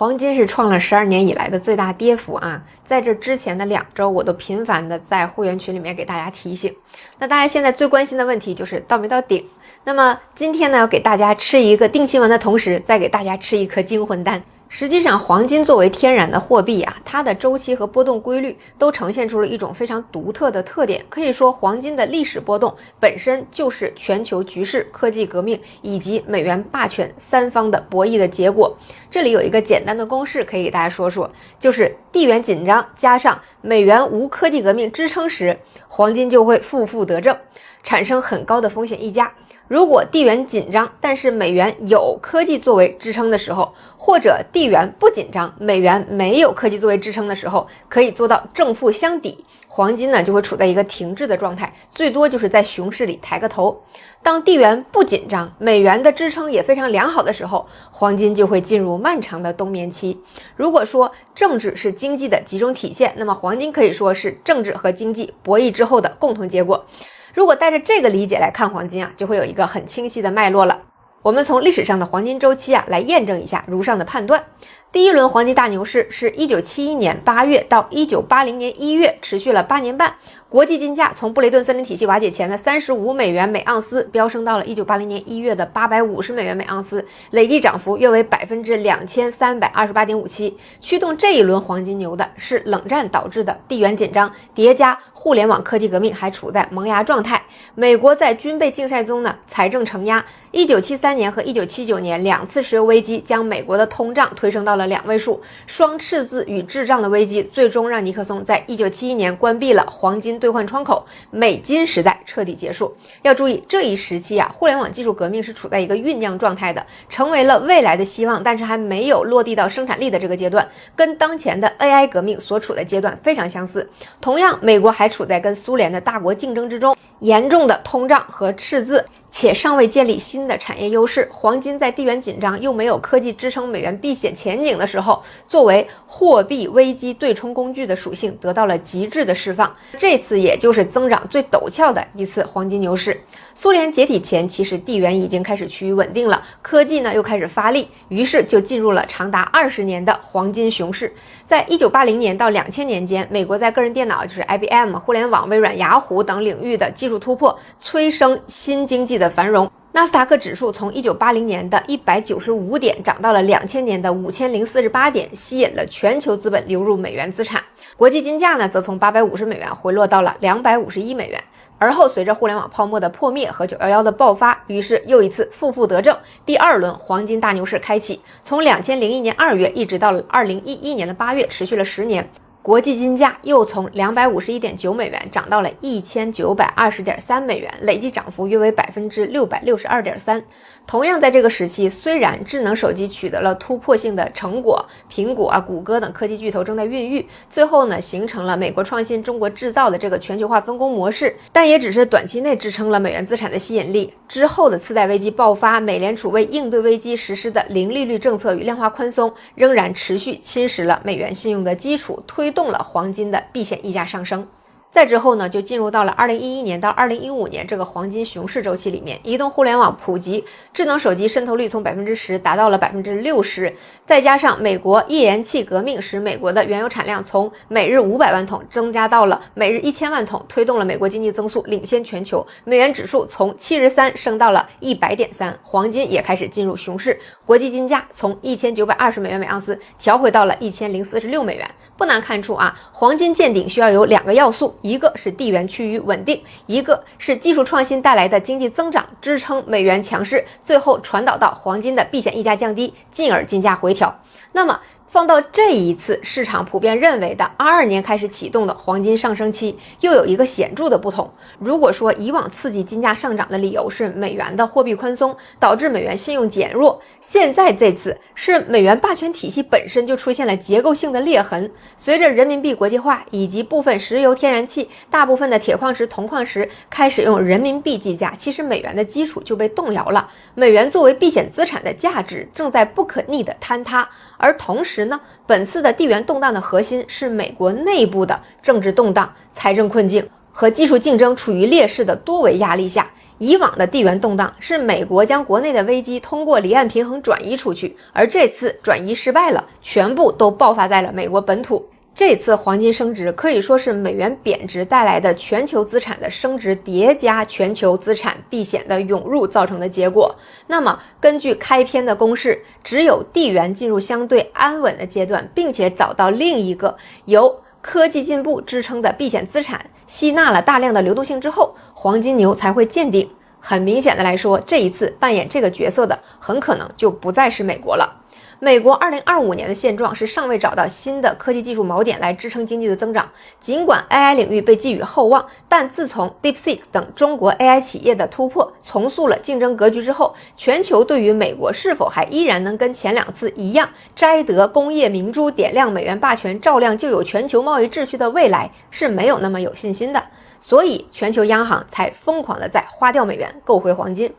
黄金是创了12年以来的最大跌幅啊！在这之前的2周，我都频繁的在会员群里面给大家提醒。那大家现在最关心的问题就是到没到顶？那么今天呢，要给大家吃一个定心丸的同时，再给大家吃一颗惊魂丹。实际上，黄金作为天然的货币啊，它的周期和波动规律都呈现出了一种非常独特的特点。可以说，黄金的历史波动本身就是全球局势、科技革命以及美元霸权3方的博弈的结果。这里有一个简单的公式可以给大家说说，就是地缘紧张加上美元无科技革命支撑时，黄金就会负负得正，产生很高的风险溢价。如果地缘紧张，但是美元有科技作为支撑的时候，或者地缘不紧张，美元没有科技作为支撑的时候，可以做到正负相抵，黄金呢就会处在一个停滞的状态，最多就是在熊市里抬个头。当地缘不紧张，美元的支撑也非常良好的时候，黄金就会进入漫长的冬眠期。如果说政治是经济的集中体现，那么黄金可以说是政治和经济博弈之后的共同结果。如果带着这个理解来看黄金啊，就会有一个很清晰的脉络了。我们从历史上的黄金周期啊来验证一下如上的判断。第一轮黄金大牛市是1971年8月到1980年1月，持续了8年半。国际金价从布雷顿森林体系瓦解前的35美元每盎司飙升到了1980年1月的850美元每盎司，累计涨幅约为2328.57%。驱动这一轮黄金牛的是冷战导致的地缘紧张，叠加互联网科技革命还处在萌芽状态。美国在军备竞赛中呢，财政承压。1973年和1979年2次石油危机将美国的通胀推升到了2位数，双赤字与滞胀的危机最终让尼克松在1971年关闭了黄金兑换窗口，美金时代彻底结束。要注意，这一时期啊，互联网技术革命是处在一个酝酿状态的，成为了未来的希望，但是还没有落地到生产力的这个阶段，跟当前的 AI 革命所处的阶段非常相似。同样，美国还处在跟苏联的大国竞争之中，严重的通胀和赤字，且尚未建立新的产业优势。黄金在地缘紧张又没有科技支撑美元避险前景的时候，作为货币危机对冲工具的属性得到了极致的释放。这次也就是增长最陡峭的一次黄金牛市。苏联解体前，其实地缘已经开始趋于稳定了，科技呢又开始发力，于是就进入了长达20年的黄金熊市。在1980年到2000年间，美国在个人电脑，就是 IBM、互联网、微软、雅虎等领域的技术突破，催生新经济的繁荣。纳斯达克指数从1980年的195点涨到了2000年的5048点，吸引了全球资本流入美元资产。国际金价呢，则从850美元回落到了251美元。而后随着互联网泡沫的破灭和911的爆发，于是又一次负负得正，第2轮黄金大牛市开启，从2001年2月一直到了2011年的8月，持续了10年。国际金价又从251.9美元涨到了1920.3美元，累计涨幅约为662.3%。同样在这个时期，虽然智能手机取得了突破性的成果，苹果、谷歌等科技巨头正在孕育，最后呢形成了美国创新中国制造的这个全球化分工模式，但也只是短期内支撑了美元资产的吸引力。之后的次贷危机爆发，美联储为应对危机实施的零利率政策与量化宽松仍然持续侵蚀了美元信用的基础，推动了黄金的避险溢价上升。再之后呢，就进入到了2011年到2015年这个黄金熊市周期里面，移动互联网普及，智能手机渗透率从10%达到了60%，再加上美国页岩气革命，使美国的原油产量从每日500万桶增加到了每日1000万桶，推动了美国经济增速领先全球，美元指数从73升到了100.3，黄金也开始进入熊市，国际金价从1920美元每盎司调回到了1046美元。不难看出啊，黄金见顶需要有2个要素，一个是地缘趋于稳定，一个是技术创新带来的经济增长支撑美元强势，最后传导到黄金的避险溢价降低，进而金价回调。那么放到这一次市场普遍认为的22年开始启动的黄金上升期，又有一个显著的不同。如果说以往刺激金价上涨的理由是美元的货币宽松导致美元信用减弱，现在这次是美元霸权体系本身就出现了结构性的裂痕。随着人民币国际化以及部分石油天然气、大部分的铁矿石、铜矿石开始用人民币计价，其实美元的基础就被动摇了，美元作为避险资产的价值正在不可逆的坍塌。而同时呢，本次的地缘动荡的核心是美国内部的政治动荡、财政困境和技术竞争处于劣势的多维压力下，以往的地缘动荡是美国将国内的危机通过离岸平衡转移出去，而这次转移失败了，全部都爆发在了美国本土。这次黄金升值可以说是美元贬值带来的全球资产的升值叠加全球资产避险的涌入造成的结果。那么根据开篇的公式，只有地缘进入相对安稳的阶段，并且找到另一个由科技进步支撑的避险资产，吸纳了大量的流动性之后，黄金牛才会见顶。很明显的来说，这一次扮演这个角色的很可能就不再是美国了。美国2025年的现状是尚未找到新的科技技术锚点来支撑经济的增长。尽管 AI 领域被寄予厚望，但自从 DeepSeek 等中国 AI 企业的突破，重塑了竞争格局之后，全球对于美国是否还依然能跟前2次一样摘得工业明珠，点亮美元霸权，照亮就有全球贸易秩序的未来，是没有那么有信心的。所以全球央行才疯狂的在花掉美元购回黄金。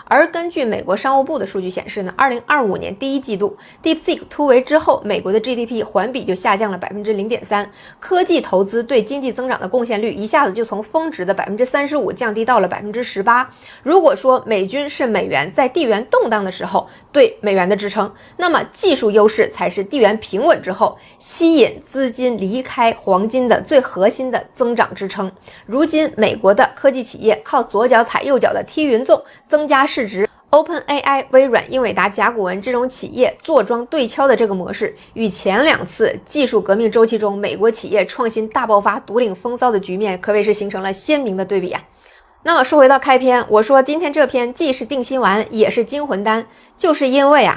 而根据美国商务部的数据显示呢，2025年第一季度 DeepSeek 突围之后，美国的 GDP 环比就下降了 0.3%， 科技投资对经济增长的贡献率一下子就从峰值的 35% 降低到了 18%。 如果说美军是美元在地缘动荡的时候对美元的支撑，那么技术优势才是地缘平稳之后吸引资金离开黄金的最核心的增长支撑。如今美国的科技企业靠左脚踩右脚的踢云纵增加市值， OpenAI、微软、英伟达、甲骨文这种企业坐庄对敲的这个模式，与前2次技术革命周期中美国企业创新大爆发独领风骚的局面可谓是形成了鲜明的对比啊。那么说回到开篇，我说今天这篇既是定心丸也是惊魂丹，就是因为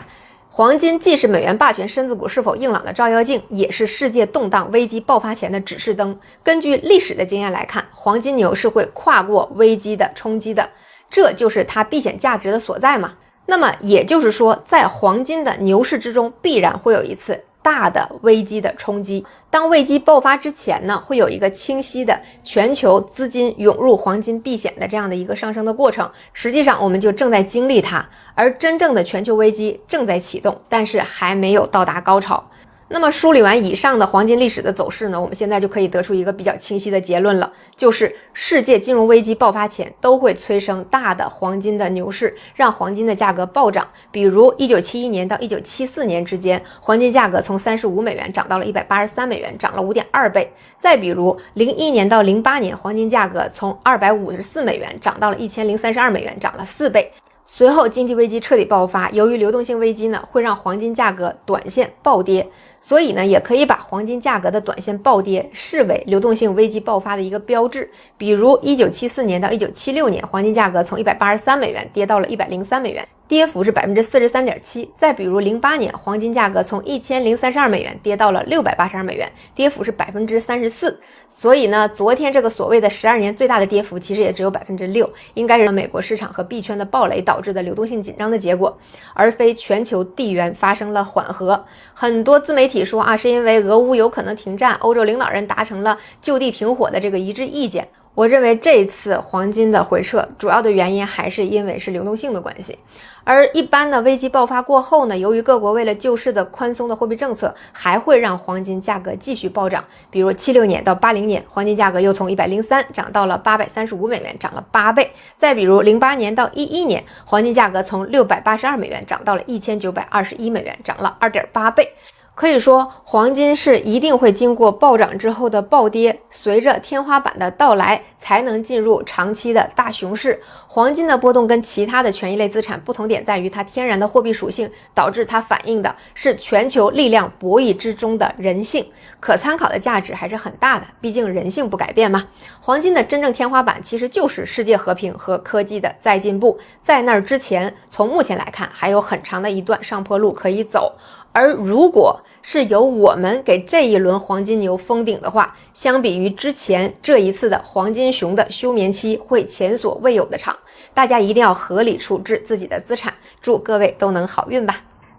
黄金既是美元霸权身子骨是否硬朗的照妖镜，也是世界动荡危机爆发前的指示灯。根据历史的经验来看，黄金牛是会跨过危机的冲击的，这就是它避险价值的所在嘛。那么也就是说，在黄金的牛市之中，必然会有一次大的危机的冲击。当危机爆发之前呢，会有一个清晰的全球资金涌入黄金避险的这样的一个上升的过程。实际上我们就正在经历它，而真正的全球危机正在启动，但是还没有到达高潮。那么梳理完以上的黄金历史的走势呢，我们现在就可以得出一个比较清晰的结论了，就是世界金融危机爆发前都会催生大的黄金的牛市，让黄金的价格暴涨。比如1971年到1974年之间，黄金价格从35美元涨到了183美元，涨了 5.2 倍。再比如01年到08年，黄金价格从254美元涨到了1032美元，涨了4倍。随后经济危机彻底爆发，由于流动性危机呢，会让黄金价格短线暴跌，所以呢，也可以把黄金价格的短线暴跌视为流动性危机爆发的一个标志。比如1974年到1976年，黄金价格从183美元跌到了103美元，跌幅是 43.7%。再比如08年，黄金价格从1032美元跌到了682美元，跌幅是 34%。所以呢，昨天这个所谓的12年最大的跌幅其实也只有 6%， 应该是美国市场和币圈的暴雷导致的流动性紧张的结果，而非全球地缘发生了缓和。很多自媒体说是因为俄乌有可能停战，欧洲领导人达成了就地停火的这个一致意见。我认为这一次黄金的回撤主要的原因还是因为是流动性的关系。而一般的危机爆发过后呢，由于各国为了救市的宽松的货币政策，还会让黄金价格继续暴涨。比如76年到80年，黄金价格又从103涨到了835美元，涨了8倍。再比如08年到11年，黄金价格从682美元涨到了1921美元，涨了 2.8倍。可以说，黄金是一定会经过暴涨之后的暴跌，随着天花板的到来，才能进入长期的大熊市。黄金的波动跟其他的权益类资产不同点在于它天然的货币属性，导致它反映的是全球力量博弈之中的人性，可参考的价值还是很大的，毕竟人性不改变嘛。黄金的真正天花板其实就是世界和平和科技的再进步，在那之前，从目前来看，还有很长的一段上坡路可以走。而如果是由我们给这一轮黄金牛封顶的话，相比于之前这一次的黄金熊的休眠期会前所未有的长，大家一定要合理处置自己的资产，祝各位都能好运吧。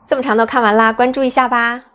这么长都看完啦，关注一下吧。